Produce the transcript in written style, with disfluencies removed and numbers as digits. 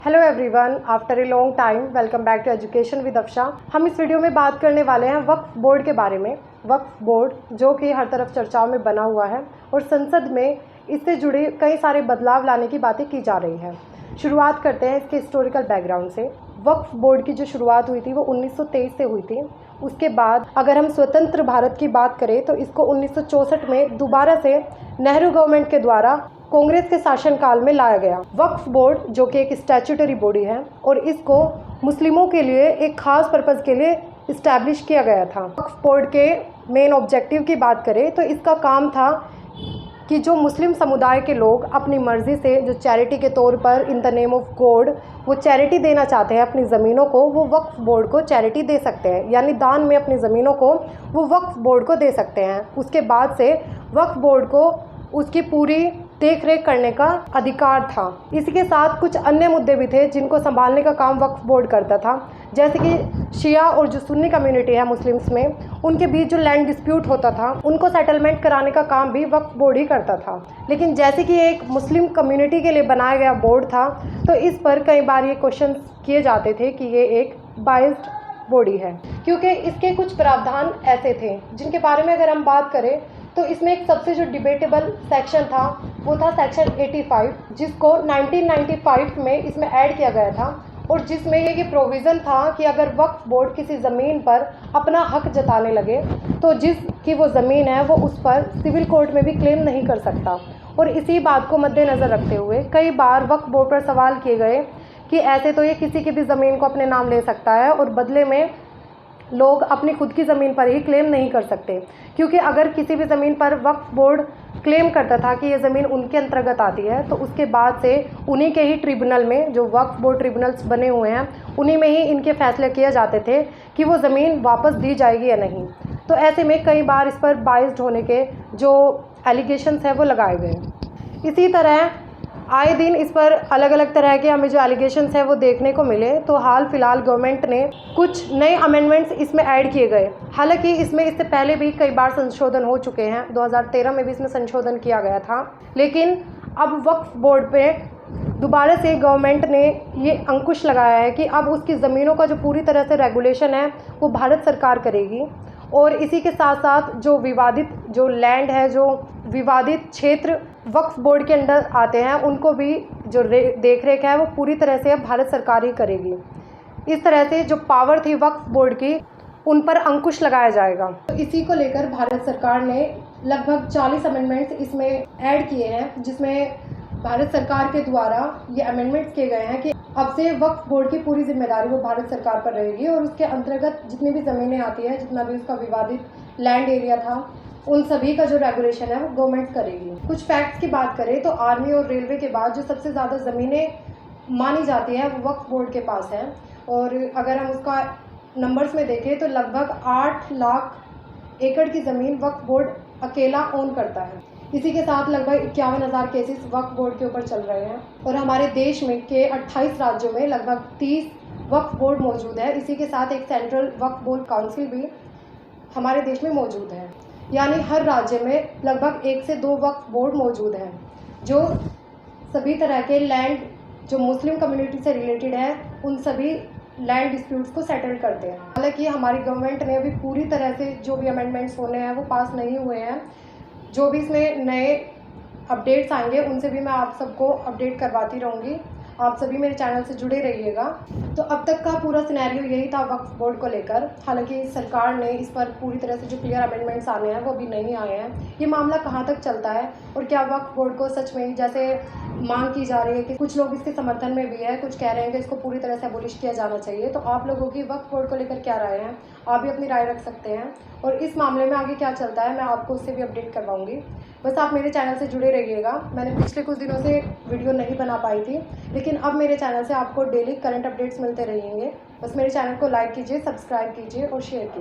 Hello everyone, after a long time welcome back to education with Afsha. हम इस video में बात करने वाले हैं वक्फ बोर्ड के बारे में। वक्फ बोर्ड जो कि हर तरफ चर्चाओं में बना हुआ है और संसद में इससे जुड़े कई सारे बदलाव लाने की बातें की जा रही हैं। शुरुआत करते हैं इसके हिस्टोरिकल बैकग्राउंड से। वक्फ बोर्ड की जो शुरुआत हुई थी वो 1923 से हुई थी। उसके बाद अगर हम स्वतंत्र भारत की बात करें तो इसको 1964 में दोबारा से नेहरू गवर्नमेंट के द्वारा कांग्रेस के शासनकाल में लाया गया। वक्फ बोर्ड जो कि एक स्टैट्यूटरी बॉडी है और इसको मुस्लिमों के लिए एक खास पर्पज़ के लिए इस्टेब्लिश किया गया था। वक्फ बोर्ड के मेन ऑब्जेक्टिव की बात करें तो इसका काम था कि जो मुस्लिम समुदाय के लोग अपनी मर्ज़ी से जो चैरिटी के तौर पर in the name of God वो चैरिटी देना चाहते हैं अपनी ज़मीनों को, वो वक्फ बोर्ड को चैरिटी दे सकते हैं, यानी दान में अपनी ज़मीनों को वो वक्फ बोर्ड को दे सकते हैं। उसके बाद से वक्फ बोर्ड को उसकी पूरी देख रेख करने का अधिकार था। इसी के साथ कुछ अन्य मुद्दे भी थे जिनको संभालने का काम वक्फ बोर्ड करता था, जैसे कि शिया और जो सुन्नी कम्युनिटी है मुस्लिम्स में, उनके बीच जो लैंड डिस्प्यूट होता था उनको सेटलमेंट कराने का काम भी वक्फ बोर्ड ही करता था। लेकिन जैसे कि एक मुस्लिम कम्युनिटी के लिए बनाया गया बोर्ड था तो इस पर कई बार ये क्वेश्चन किए जाते थे कि ये एक बायस्ड बॉडी है, क्योंकि इसके कुछ प्रावधान ऐसे थे जिनके बारे में अगर हम बात करें तो इसमें एक सबसे जो डिबेटेबल सेक्शन था वो था सेक्शन 85, जिसको 1995 में इसमें ऐड किया गया था और जिसमें ये प्रोविज़न था कि अगर वक्फ बोर्ड किसी ज़मीन पर अपना हक जताने लगे तो जिसकी वो ज़मीन है वो उस पर सिविल कोर्ट में भी क्लेम नहीं कर सकता। और इसी बात को मद्देनज़र रखते हुए कई बार वक्फ बोर्ड पर सवाल किए गए कि ऐसे तो ये किसी की भी ज़मीन को अपने नाम ले सकता है और बदले में लोग अपनी खुद की ज़मीन पर ही क्लेम नहीं कर सकते, क्योंकि अगर किसी भी ज़मीन पर वक्फ बोर्ड क्लेम करता था कि ये ज़मीन उनके अंतर्गत आती है तो उसके बाद से उन्हीं के ही ट्रिब्यूनल में, जो वक्फ बोर्ड ट्रिब्यूनल्स बने हुए हैं, उन्हीं में ही इनके फैसले किए जाते थे कि वो ज़मीन वापस दी जाएगी या नहीं। तो ऐसे में कई बार इस पर बाइस्ड होने के जो एलिगेशंस हैं वो लगाए गए। इसी तरह आए दिन इस पर अलग अलग तरह के हमें जो एलिगेशंस हैं वो देखने को मिले। तो हाल फिलहाल गवर्नमेंट ने कुछ नए अमेंडमेंट्स इसमें ऐड किए गए। हालांकि इसमें इससे पहले भी कई बार संशोधन हो चुके हैं, 2013 में भी इसमें संशोधन किया गया था, लेकिन अब वक्फ बोर्ड पे दोबारा से गवर्नमेंट ने ये अंकुश लगाया है कि अब उसकी ज़मीनों का जो पूरी तरह से रेगुलेशन है वो भारत सरकार करेगी। और इसी के साथ साथ जो विवादित जो लैंड है, जो विवादित क्षेत्र वक्फ बोर्ड के अंडर आते हैं, उनको भी जो देख रेख है वो पूरी तरह से भारत सरकार ही करेगी। इस तरह से जो पावर थी वक्फ बोर्ड की उन पर अंकुश लगाया जाएगा। तो इसी को लेकर भारत सरकार ने लगभग 40 अमेंडमेंट्स इसमें ऐड किए हैं, जिसमें भारत सरकार के द्वारा ये अमेंडमेंट्स किए गए हैं कि अब से वक्फ बोर्ड की पूरी जिम्मेदारी वो भारत सरकार पर रहेगी और उसके अंतर्गत जितनी भी ज़मीनें आती है, जितना भी उसका विवादित लैंड एरिया था, उन सभी का जो रेगुलेशन है वो गवर्नमेंट करेगी। कुछ फैक्ट्स की बात करें तो आर्मी और रेलवे के बाद जो सबसे ज़्यादा ज़मीनें मानी जाती हैं वो वक्फ बोर्ड के पास है। और अगर हम उसका नंबर्स में देखें तो लगभग 8 लाख एकड़ की ज़मीन वक्फ बोर्ड अकेला ओन करता है। इसी के साथ लगभग 51,000 केसेस वक्फ बोर्ड के ऊपर चल रहे हैं और हमारे देश में के 28 राज्यों में लगभग 30 वक्फ बोर्ड मौजूद है। इसी के साथ एक सेंट्रल वक्फ बोर्ड काउंसिल भी हमारे देश में मौजूद है, यानी हर राज्य में लगभग 1 से 2 वक्फ बोर्ड मौजूद हैं जो सभी तरह के लैंड जो मुस्लिम कम्युनिटी से रिलेटेड है उन सभी लैंड डिस्प्यूट्स को सेटल करते हैं। हालांकि हमारी गवर्नमेंट ने अभी पूरी तरह से जो भी अमेंडमेंट्स होने हैं वो पास नहीं हुए हैं। जो भी इसमें नए अपडेट्स आएंगे उनसे भी मैं आप सबको अपडेट करवाती रहूँगी। आप सभी मेरे चैनल से जुड़े रहिएगा। तो अब तक का पूरा सिनेरियो यही था वक्फ बोर्ड को लेकर। हालांकि सरकार ने इस पर पूरी तरह से जो क्लियर अमेंडमेंट्स आने हैं वो अभी नहीं आए हैं। ये मामला कहाँ तक चलता है और क्या वक्फ बोर्ड को सच में जैसे मांग की जा रही है कि कुछ लोग इसके समर्थन में भी है, कुछ कह रहे हैं कि इसको पूरी तरह से अबोलिश किया जाना चाहिए। तो आप लोगों की वक्फ बोर्ड को लेकर क्या राय है, आप भी अपनी राय रख सकते हैं और इस मामले में आगे क्या चलता है मैं आपको उससे भी अपडेट करवाऊंगी। बस आप मेरे चैनल से जुड़े रहिएगा। मैंने पिछले कुछ दिनों से वीडियो नहीं बना पाई थी, लेकिन अब मेरे चैनल से आपको डेली करंट अपडेट्स मिलते रहेंगे। बस मेरे चैनल को लाइक कीजिए, सब्सक्राइब कीजिए और शेयर कीजिए।